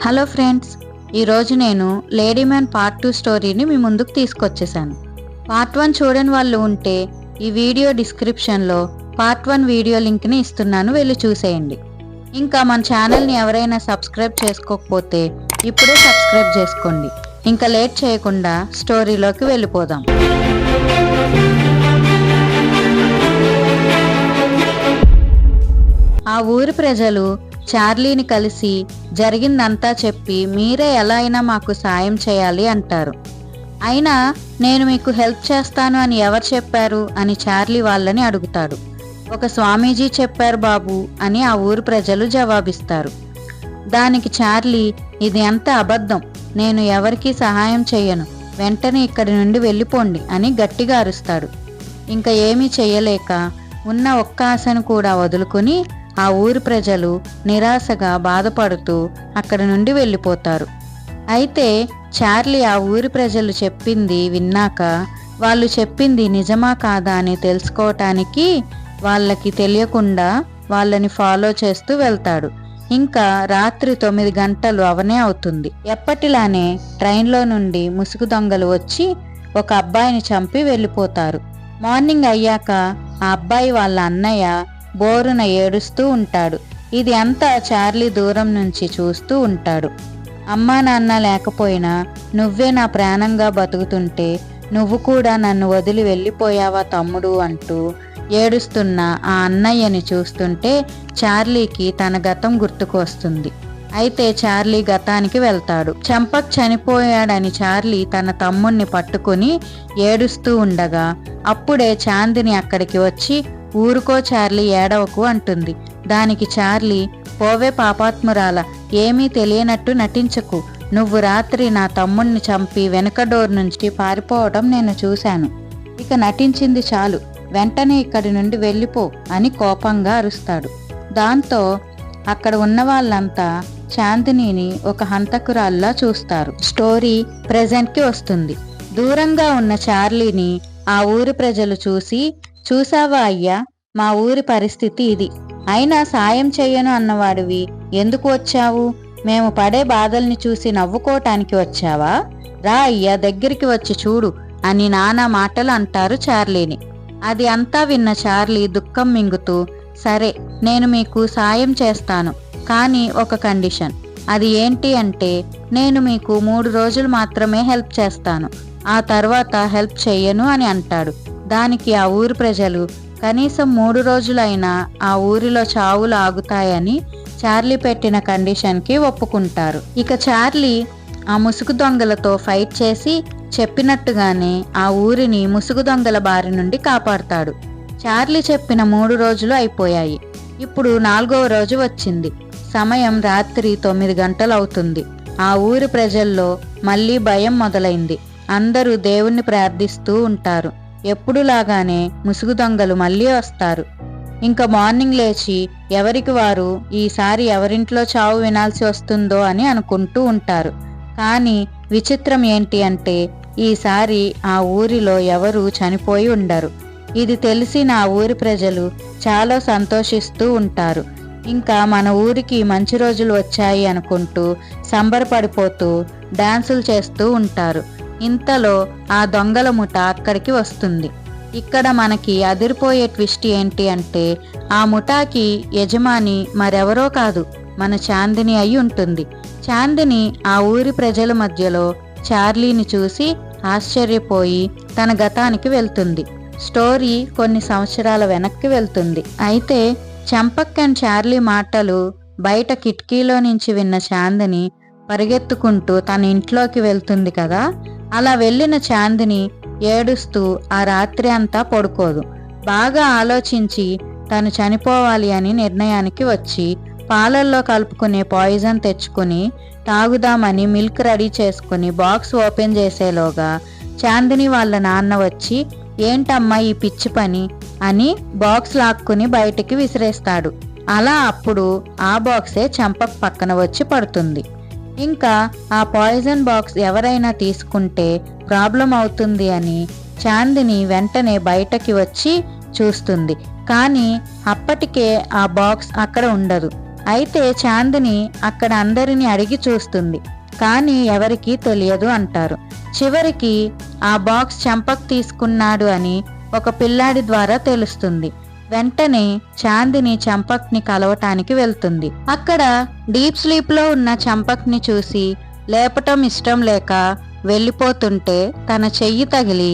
Hello friends, ఈరోజు నేను lady man part 2 స్టోరీని మీ ముందుకు తీసుకొచ్చేసాను. పార్ట్ 1 చూడని వాళ్ళు ఉంటే ఈ వీడియో డిస్క్రిప్షన్లో పార్ట్ 1 వీడియో లింక్ని ఇస్తున్నాను, వెళ్ళి చూసేయండి. ఇంకా మన ఛానల్ని ఎవరైనా సబ్స్క్రైబ్ చేసుకోకపోతే ఇప్పుడే సబ్స్క్రైబ్ చేసుకోండి. ఇంకా లేట్ చేయకుండా స్టోరీలోకి వెళ్ళిపోదాం. ఆ ఊరి ప్రజలు చార్లీని కలిసి జరిగిందంతా చెప్పి మీరే ఎలా అయినా మాకు సాయం చేయాలి అంటారు. అయినా నేను మీకు హెల్ప్ చేస్తాను అని ఎవరు చెప్పారు అని చార్లీ వాళ్ళని అడుగుతాడు. ఒక స్వామీజీ చెప్పారు బాబు అని ఆ ఊరి ప్రజలు జవాబిస్తారు. దానికి చార్లీ, ఇది అంత అబద్ధం, నేను ఎవరికీ సహాయం చెయ్యను, వెంటనే ఇక్కడి నుండి వెళ్ళిపోండి అని గట్టిగా అరుస్తాడు. ఇంకా ఏమీ చెయ్యలేక ఉన్న ఒక్క ఆశను కూడా వదులుకుని ఆ ఊరి ప్రజలు నిరాశగా బాధపడుతూ అక్కడి నుండి వెళ్ళిపోతారు. అయితే చార్లీ ఆ ఊరి ప్రజలు చెప్పింది విన్నాక వాళ్ళు చెప్పింది నిజమా కాదా అని తెలుసుకోవటానికి వాళ్ళకి తెలియకుండా వాళ్ళని ఫాలో చేస్తూ వెళ్తాడు. ఇంకా రాత్రి 9 గంటలు అవనే అవుతుంది. ఎప్పటిలానే ట్రైన్లో నుండి ముసుగు దొంగలు వచ్చి ఒక అబ్బాయిని చంపి వెళ్ళిపోతారు. మార్నింగ్ అయ్యాక ఆ అబ్బాయి వాళ్ళ అన్నయ్య బోరున ఏడుస్తూ ఉంటాడు. ఇది అంతా చార్లీ దూరం నుంచి చూస్తూ ఉంటాడు. అమ్మా నాన్న లేకపోయినా నువ్వే నా ప్రాణంగా బతుకుతుంటే నువ్వు కూడా నన్ను వదిలి వెళ్ళిపోయావా తమ్ముడు అంటూ ఏడుస్తున్న ఆ అన్నయ్యని చూస్తుంటే చార్లీకి తన గతం గుర్తుకు వస్తుంది. అయితే చార్లీ గతానికి వెళ్తాడు. చంపక్ చనిపోయాడని చార్లీ తన తమ్ముణ్ణి పట్టుకుని ఏడుస్తూ ఉండగా అప్పుడే చాందిని అక్కడికి వచ్చి, ఊరుకో చార్లీ, ఏడవకు అంటుంది. దానికి చార్లీ, పోవే పాపాత్మురాల, ఏమీ తెలియనట్టు నటించకు, నువ్వు రాత్రి నా తమ్ముణ్ణి చంపి వెనుక డోర్ నుంచి పారిపోవడం నేను చూశాను, ఇక నటించింది చాలు, వెంటనే ఇక్కడి నుండి వెళ్ళిపో అని కోపంగా అరుస్తాడు. దాంతో అక్కడ ఉన్న వాళ్ళంతా చాందినిని ఒక హంతకురాల్లా చూస్తారు. స్టోరీ ప్రెజెంట్కి వస్తుంది. దూరంగా ఉన్న చార్లీని ఆ ఊరి ప్రజలు చూసి, చూసావా అయ్యా, మా ఊరి పరిస్థితి ఇది, అయినా సాయం చెయ్యను అన్నవాడివి ఎందుకు వచ్చావు? మేము పడే బాధల్ని చూసి నవ్వుకోటానికి వచ్చావా? రా అయ్యా, దగ్గరికి వచ్చి చూడు అని నానా మాటలు అంటారు చార్లీని. అది అంతా విన్న చార్లీ దుఃఖం మింగుతూ, సరే నేను మీకు సాయం చేస్తాను, కానీ ఒక కండిషన్. అది ఏంటి అంటే, నేను మీకు 3 రోజులు మాత్రమే హెల్ప్ చేస్తాను, ఆ తర్వాత హెల్ప్ చెయ్యను అని అంటాడు. దానికి ఆ ఊరి ప్రజలు కనీసం 3 రోజులైనా ఆ ఊరిలో చావులు ఆగుతాయని చార్లీ పెట్టిన కండిషన్కి ఒప్పుకుంటారు. ఇక చార్లీ ఆ ముసుగు దొంగలతో ఫైట్ చేసి చెప్పినట్టుగానే ఆ ఊరిని ముసుగు దొంగల బారి నుండి కాపాడుతాడు. చార్లీ చెప్పిన 3 రోజులు అయిపోయాయి. ఇప్పుడు 4వ రోజు వచ్చింది. సమయం రాత్రి 9 గంటలు అవుతుంది. ఆ ఊరి ప్రజల్లో మళ్ళీ భయం మొదలైంది. అందరూ దేవుణ్ణి ప్రార్థిస్తూ ఉంటారు. ఎప్పుడులాగానే ముసుగు దొంగలు మళ్ళీ వస్తారు. ఇంకా మార్నింగ్ లేచి ఎవరికి వారు ఈసారి ఎవరింట్లో చావు వినాల్సి వస్తుందో అని అనుకుంటూ ఉంటారు. కానీ విచిత్రం ఏంటి అంటే, ఈసారి ఆ ఊరిలో ఎవరు చనిపోయి ఉండరు. ఇది తెలిసిన ఆ ఊరి ప్రజలు చాలా సంతోషిస్తూ ఉంటారు. ఇంకా మన ఊరికి మంచి రోజులు వచ్చాయి అనుకుంటూ సంబరపడిపోతూ డాన్సులు చేస్తూ ఉంటారు. ఇంతలో ఆ దొంగల ముఠ అక్కడికి వస్తుంది. ఇక్కడ మనకి అదిరిపోయే ట్విస్ట్ ఏంటి అంటే, ఆ ముఠాకి యజమాని మరెవరో కాదు, మన చాందిని అయి ఉంటుంది. చాందిని ఆ ఊరి ప్రజల మధ్యలో చార్లీని చూసి ఆశ్చర్యపోయి తన గతానికి వెళ్తుంది. స్టోరీ కొన్ని సంవత్సరాల వెనక్కి వెళ్తుంది. అయితే చంపక్ అండ్ చార్లీ మాటలు బయట కిటికీలో నుంచి విన్న చాందిని పరిగెత్తుకుంటూ తన ఇంట్లోకి వెళ్తుంది కదా. అలా వెళ్ళిన చాందిని ఏడుస్తూ ఆ రాత్రి అంతా పడుకోదు. బాగా ఆలోచించి తను చనిపోవాలి అని నిర్ణయానికి వచ్చి పాలల్లో కలుపుకునే పాయిజన్ తెచ్చుకుని తాగుదామని మిల్క్ రెడీ చేసుకుని బాక్స్ ఓపెన్ చేసేలోగా చాందిని వాళ్ళ నాన్న వచ్చి, ఏంటమ్మా ఈ పిచ్చి పని అని బాక్స్ లాక్కుని బయటికి విసిరేస్తాడు. అలా అప్పుడు ఆ బాక్సే చంపక్ పక్కన వచ్చి పడుతుంది. ఇంకా ఆ పాయిజన్ బాక్స్ ఎవరైనా తీసుకుంటే ప్రాబ్లం అవుతుంది అని చాందిని వెంటనే బయటకి వచ్చి చూస్తుంది. కానీ అప్పటికే ఆ బాక్స్ అక్కడ ఉండదు. అయితే చాందిని అక్కడ అందరిని అడిగి చూస్తుంది, కానీ ఎవరికీ తెలియదు అంటారు. చివరికి ఆ బాక్స్ చంపక్ తీసుకున్నాడు అని ఒక పిల్లాడి ద్వారా తెలుస్తుంది. వెంటనే చాందిని చంపక్ని కలవటానికి వెళ్తుంది. అక్కడ డీప్ స్లీప్ లో ఉన్న చంపక్ని చూసి లేపటం ఇష్టం లేక వెళ్ళిపోతుంటే తన చెయ్యి తగిలి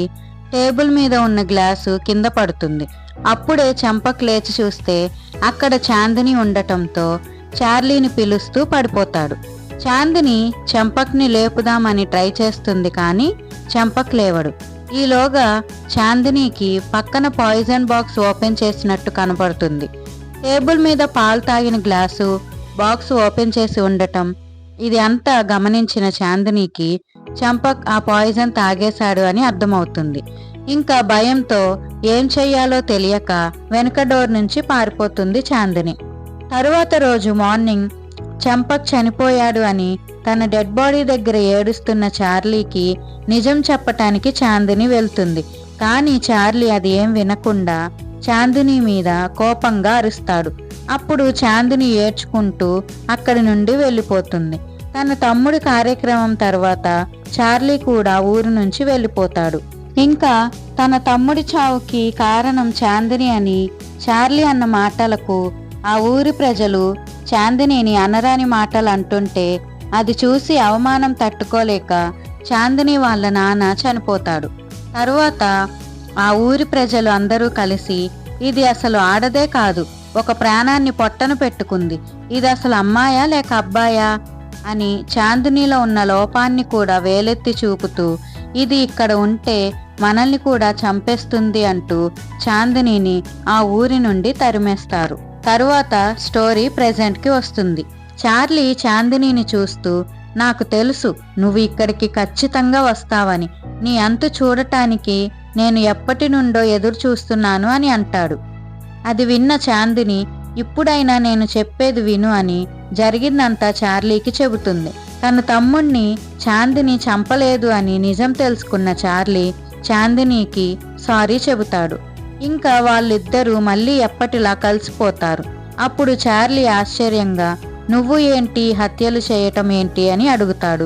టేబుల్ మీద ఉన్న గ్లాసు కింద పడుతుంది. అప్పుడే చంపక్ లేచి చూస్తే అక్కడ చాందిని ఉండటంతో చార్లీని పిలుస్తూ పడిపోతాడు. చాందిని చంపక్ని లేపుదామని ట్రై చేస్తుంది, కానీ చంపక్ లేవడు. ఈలోగా చాందినికి పక్కన పాయిజన్ బాక్స్ ఓపెన్ చేసినట్టు కనపడుతుంది. టేబుల్ మీద పాలు తాగిన గ్లాసు, బాక్స్ ఓపెన్ చేసి ఉండటం ఇది అంతా గమనించిన చాందినికి చంపక్ ఆ పాయిజన్ తాగేశాడు అని అర్థమవుతుంది. ఇంకా భయంతో ఏం చెయ్యాలో తెలియక వెనక డోర్ నుంచి పారిపోతుంది చాందిని. తరువాత రోజు మార్నింగ్ చంపక్ చనిపోయాడు అని తన డెడ్ బాడీ దగ్గర ఏడుస్తున్న చార్లీకి నిజం చెప్పటానికి చాందిని వెళ్తుంది. కానీ చార్లీ అది ఏం వినకుండా చాందిని మీద కోపంగా అరుస్తాడు. అప్పుడు చాందిని ఏడ్చుకుంటూ అక్కడి నుండి వెళ్ళిపోతుంది. తన తమ్ముడి కార్యక్రమం తర్వాత చార్లీ కూడా ఊరు నుంచి వెళ్ళిపోతాడు. ఇంకా తన తమ్ముడి చావుకి కారణం చాందిని అని చార్లీ అన్న మాటలకు ఆ ఊరి ప్రజలు చాందినిని అనరాని మాటలు అంటుంటే అది చూసి అవమానం తట్టుకోలేక చాందిని వాళ్ళ నాన్న చనిపోతాడు. తరువాత ఆ ఊరి ప్రజలు అందరూ కలిసి ఇది అసలు ఆడదే కాదు, ఒక ప్రాణాన్ని పొట్టన పెట్టుకుంది, ఇది అసలు అమ్మాయా లేక అబ్బాయా అని చాందినిలో ఉన్న లోపాన్ని కూడా వేలెత్తి చూపుతూ ఇది ఇక్కడ ఉంటే మనల్ని కూడా చంపేస్తుంది అంటూ చాందినిని ఆ ఊరి నుండి తరిమేస్తారు. తరువాత స్టోరీ ప్రెజెంట్కి వస్తుంది. చార్లీ చాందినిని చూస్తూ నాకు తెలుసు నువ్వు ఇక్కడికి ఖచ్చితంగా వస్తావని, నీ అంతు చూడటానికి నేను ఎప్పటి నుండో ఎదురు చూస్తున్నాను అని అంటాడు. అది విన్న చాందిని ఇప్పుడైనా నేను చెప్పేది విను అని జరిగిందంతా చార్లీకి చెబుతుంది. తన తమ్ముణ్ణి చాందిని చంపలేదు అని నిజం తెలుసుకున్న చార్లీ చాందినికి సారీ చెబుతాడు. ఇంకా వాళ్ళిద్దరూ మళ్ళీ ఎప్పటిలా కలిసిపోతారు. అప్పుడు చార్లీ ఆశ్చర్యంగా నువ్వు ఏంటి హత్యలు చేయటం ఏంటి అని అడుగుతాడు.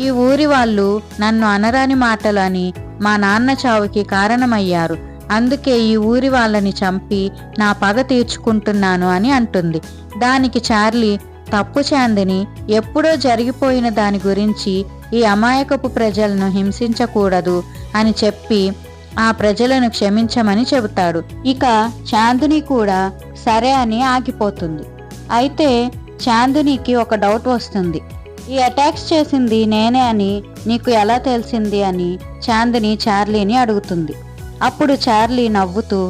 ఈ ఊరి వాళ్ళు నన్ను అనరాని మాటలు అని మా నాన్న చావుకి కారణమయ్యారు, అందుకే ఈ ఊరి వాళ్ళని చంపి నా పగ తీర్చుకుంటున్నాను అని అంటుంది. దానికి చార్లీ తప్పు చాందిని, ఎప్పుడో జరిగిపోయిన దాని గురించి ఈ అమాయకపు ప్రజలను హింసించకూడదు అని చెప్పి ఆ ప్రజలను క్షమించమని చెబుతాడు. ఇక చాందిని కూడా సరే అని ఆగిపోతుంది. అయితే చాందినికి ఒక డౌట్ వస్తుంది. ఈ అటాక్స్ చేసింది నేనే అని నీకు ఎలా తెలిసింది అని చాందిని చార్లీని అడుగుతుంది. అప్పుడు చార్లీ నవ్వుతూ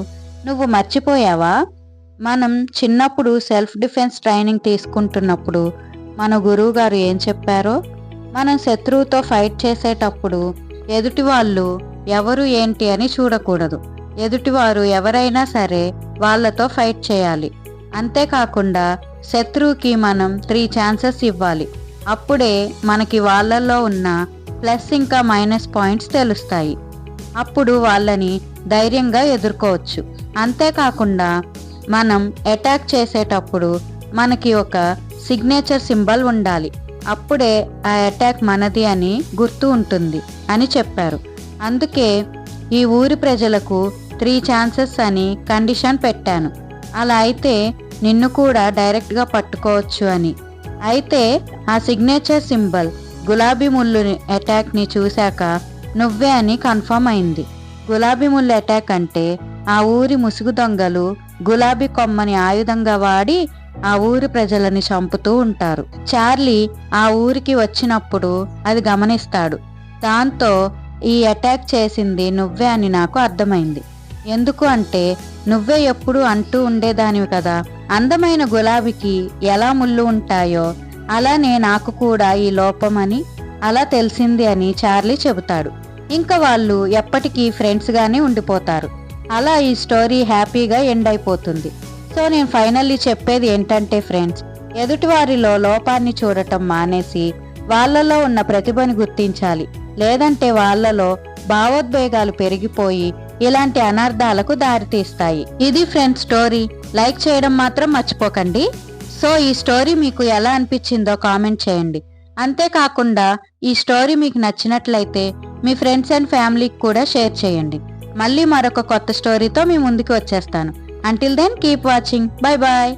నువ్వు మర్చిపోయావా, మనం చిన్నప్పుడు సెల్ఫ్ డిఫెన్స్ ట్రైనింగ్ తీసుకుంటున్నప్పుడు మన గురువు గారు ఏం చెప్పారో, మనం శత్రువుతో ఫైట్ చేసేటప్పుడు ఎదుటి వాళ్ళు ఎవరు ఏంటి అని చూడకూడదు, ఎదుటివారు ఎవరైనా సరే వాళ్ళతో ఫైట్ చేయాలి. అంతేకాకుండా శత్రువుకి మనం 3 ఛాన్సెస్ ఇవ్వాలి. అప్పుడే మనకి వాళ్ళల్లో ఉన్న ప్లస్ ఇంకా మైనస్ పాయింట్స్ తెలుస్తాయి. అప్పుడు వాళ్ళని ధైర్యంగా ఎదుర్కోవచ్చు. అంతేకాకుండా మనం అటాక్ చేసేటప్పుడు మనకి ఒక సిగ్నేచర్ సింబల్ ఉండాలి. అప్పుడే ఆ అటాక్ మనది అని గుర్తు ఉంటుంది అని చెప్పారు. అందుకే ఈ ఊరి ప్రజలకు 3 ఛాన్సెస్ అని కండిషన్ పెట్టాను. అలా అయితే నిన్ను కూడా డైరెక్ట్గా పట్టుకోవచ్చు అని. అయితే ఆ సిగ్నేచర్ సింబల్ గులాబీ ముళ్ళు అటాక్ని చూశాక నువ్వే అని కన్ఫర్మ్ అయింది. గులాబీ ముళ్ళు అటాక్ అంటే ఆ ఊరి ముసుగు దొంగలు గులాబీ కొమ్మని ఆయుధంగా వాడి ఆ ఊరి ప్రజలని చంపుతూ ఉంటారు. చార్లీ ఆ ఊరికి వచ్చినప్పుడు అది గమనిస్తాడు. దాంతో ఈ అటాక్ చేసింది నువ్వే అని నాకు అర్థమైంది. ఎందుకు అంటే నువ్వే ఎప్పుడు అంటూ ఉండేదానివి కదా, అందమైన గులాబీకి ఎలా ముళ్ళు ఉంటాయో అలానే నాకు కూడా ఈ లోపమని అలా తెలిసింది అని చార్లీ చెబుతాడు. ఇంకా వాళ్ళు ఎప్పటికీ ఫ్రెండ్స్గానే ఉండిపోతారు. అలా ఈ స్టోరీ హ్యాపీగా ఎండ్ అయిపోతుంది. సో నేను ఫైనల్లీ చెప్పేది ఏంటంటే ఫ్రెండ్స్, ఎదుటివారిలో లోపాన్ని చూడటం మానేసి వాళ్ళలో ఉన్న ప్రతిభని గుర్తించాలి. లేదంటే వాళ్ళలో భావోద్వేగాలు పెరిగిపోయి ఇలాంటి అనర్థాలకు దారితీస్తాయి. ఇది ఫ్రెండ్స్ స్టోరీ. లైక్ చేయడం మాత్రం మర్చిపోకండి. సో ఈ స్టోరీ మీకు ఎలా అనిపించిందో కామెంట్ చేయండి. అంతేకాకుండా ఈ స్టోరీ మీకు నచ్చినట్లయితే మీ ఫ్రెండ్స్ అండ్ ఫ్యామిలీకి కూడా షేర్ చేయండి. మళ్ళీ మరొక కొత్త స్టోరీతో మీ ముందుకు వచ్చేస్తాను. Until then keep watching. Bye bye.